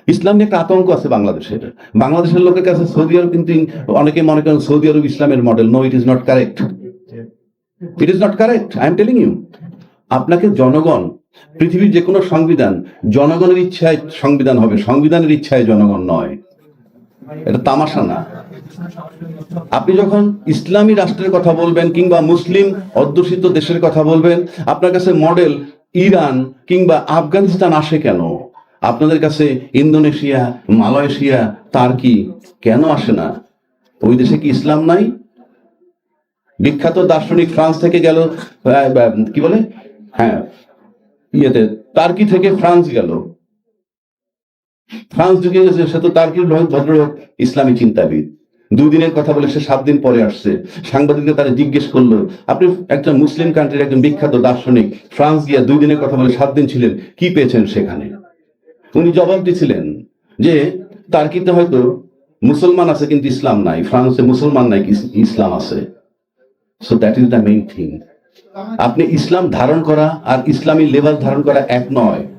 ইসলাম নিয়ে একটা আতঙ্ক আছে বাংলাদেশের। বাংলাদেশের লোকের কাছে সৌদি আরব কিন্তু অনেকে মনে করেন সৌদি আরব ইসলামের model. No, it is not correct. It is not correct, I am telling you. আপনাকে জনগণ, পৃথিবীর যে কোনো সংবিধান জনগণের ইচ্ছায় সংবিধান হবে, সংবিধানের ইচ্ছায় জনগণ নয়। এটা তামাশা না। আপনি যখন ইসলামী রাষ্ট্রের কথা বলবেন কিংবা মুসলিম অধ্যুষিত দেশের কথা বলবেন, আপনার কাছে মডেল ইরান কিংবা আফগানিস্তান আসে কেন? আপনাদের কাছে ইন্দোনেশিয়া, মালয়েশিয়া, টার্কি কেন আসে না? ওই দেশে কি ইসলাম নাই? বিখ্যাত দার্শনিক ফ্রান্স থেকে গেল, কি বলে, হ্যাঁ, ইয়েতে টার্কি থেকে ফ্রান্স গেল, ফ্রান্স ঢুকে গেছে, সে তো টার্কির ভদ্রলোক, ইসলামী চিন্তাবিদ। 2 দিনের কথা বলে সে 7 দিন পরে আসছে। সাংবাদিকরা তারা জিজ্ঞেস করলো, আপনি একটা মুসলিম কান্ট্রির একজন বিখ্যাত দার্শনিক, ফ্রান্স গিয়া 2 দিনের কথা বলে 7 দিন ছিলেন, কি পেয়েছেন সেখানে? উনি জবাব দিয়েছিলেন যে টার্কিতে হয়তো মুসলমান আছে কিন্তু ইসলাম নাই, ফ্রান্সে মুসলমান নাই, ইসলাম আছে। So that is the main thing. আপনি ইসলাম ধারণ করা আর ইসলামী লেবাস ধারণ করা এক নয়।